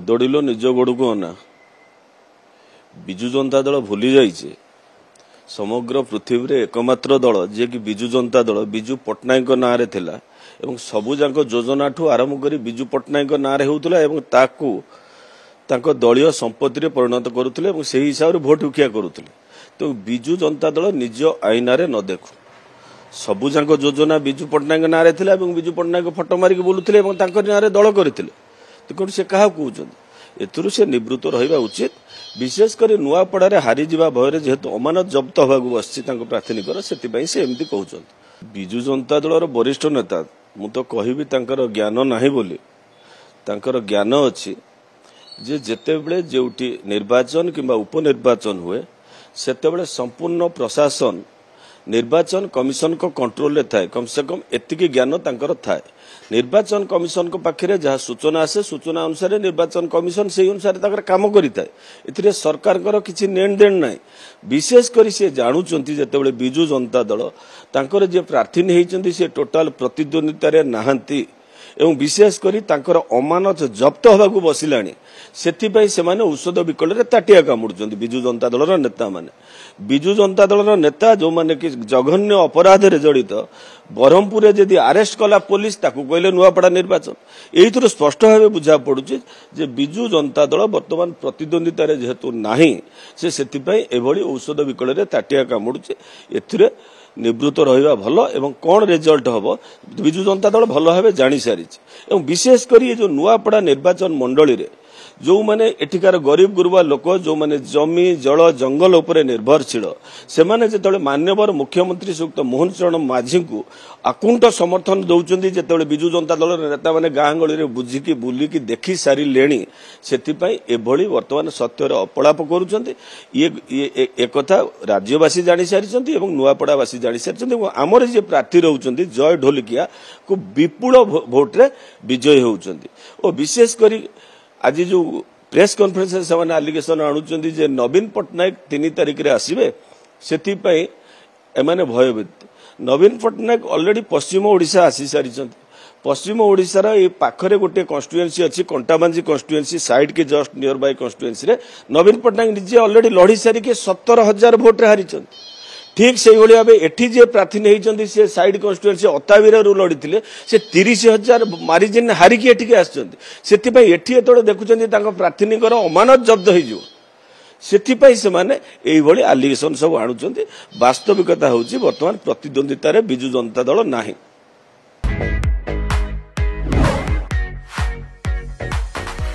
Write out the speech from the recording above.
दौड़िल निज गोड़ को अना विजु जनता दल भूली जाइए समग्र पृथ्वी रे एकमात्र दल जे कि विजु जनता दल विजु पट्टनायक ना रे थिला एवं सबुजाक योजना ठू आरंभ कर विजु पट्टनायक ना रे होउतला एवं ताकू तांको दलीय संपत्ति रे परिणत करुथिले एवं सेही हिसाब रे भोट उकिया करुथिले। तो विजु जनता दल निज आईना रे न देखु सबुजाक योजना विजु पट्टनायक ना रे थिला एवं विजु पट्टनायक फोटो मारिक बोलुथिले एवं तांको ना रे दल करथिले। तो कोन से कहा कहउछन एथुरु से निवृत्त रहिबा उचित विशेषकर नुआपड़ा हारी जा भय जेहेतु अमानत जब्त होगा बस प्राथमिकर से से एमती कहते विजु जनता दल वरिष्ठ नेता मु तो कहबी ज्ञान ना बोली ज्ञान अच्छी जे जेतेबेले जोटी निर्वाचन किंबा उपनिर्वाचन हुए सेतेबेले संपूर्ण प्रशासन निर्वाचन कमिशन को कंट्रोल थाए कम से कम एतिकी ज्ञान तांकर थाए। निर्वाचन कमिशन को पाखरे जहाँ सूचना आसे सूचना अनुसार निर्वाचन कमिशन से अनुसार ताकर काम करिताए। एथिरे सरकार कर किछि नेण देण नाही। विशेष करी से जानुचंती जेतेबेले विजु जनता दल तांकर जे प्रार्थी हेइचंती से टोटाल प्रतिद्वंदिता रे नाहंती एवं विशेष करी तांकर अमानत जब्त होबाकू बसिलाणी सेथिपई सेमाने औषध विकल रे ताटिया कामुडुचंती विजु जनता दलर नेता माने। विजु जनता दलर नेता जो माने कि जघन्य अपराध रे जड़ित ब्रह्मपुर जदि अरेस्ट कला पुलिस ताकू कहले नुआपड़ा निर्वाचन एइथुर स्पष्ट भाव बुझा पड़ुछि जे विजु जनता दल वर्तमान प्रतिद्वंदिता रे जेहेतु नाही से सेथिपई एभली औषध विकल रे ताटिया कामुडुछि। एथिरे निवृत्त रहिबा भल एवं कौन रिजल्ट हम विजु जनता दल भल भाव जानी सारी एवं विशेषकर ये जो नुआपड़ा निर्वाचन मंडली रे जो माने एठिकार गरीब गुरुबा लोक जो माने जमी जल जंगल उपरे निर्भरशील से माने जेतेबेले माननीय मुख्यमंत्री श्रीयुक्त मोहन चरण माझी को आकुंठ समर्थन दौरान जेतेबेले विजु जनता दल नेता माने गाँ गली रे बुझिकी बुलिकी देखि सारी लेणी सेथिपई एभली वर्तमान सत्यर अपलाप करुछंती। ये एक कथा राज्यवासी जानी सारी एवं नुआपड़ावासी जानी सारी आमर जे प्रार्थी रहउछंती जय ढोलिकिया को विपुल भोट रे विजय होउछंती। और विशेष करी आज जो प्रेस कॉन्फ्रेंस से आलिगेशन आणुचंती जे नवीन पट्टनायक 3 तारिख रे आसीबे सेथिपई एमाने भयभीत। नवीन पट्टनायक ऑलरेडी पश्चिम ओडिशा आसी सारी पश्चिम ओडिशार ये पाखरे गोटे कन्स्टिट्युएंसी अच्छी कंटाबांजी कन्स्टिट्युएंसी साइड के जस्ट नियर बाय कन्स्टिट्युएंसी रे नवीन पट्टनायक निजे ऑलरेडी लड़ी सारी के 17,000 भोट रे हारी। ठीक से भाव एठी जे प्रार्थी नहीं से साइड कन्स्टिट्युएंसी अतावीर लड़ी से 30,000 मारिजिन हारिकी एठिके आसछंती सेथिपई एठी एतोळे देखुचंती तांको प्रार्थीनिकर अमानत जब्त होइजो सेथिपई से माने एई भली आलिगेशन सब आणुचंती। वास्तविकता होउची वर्तमान प्रतिद्वंदिता रे विजु जनता दल नाही।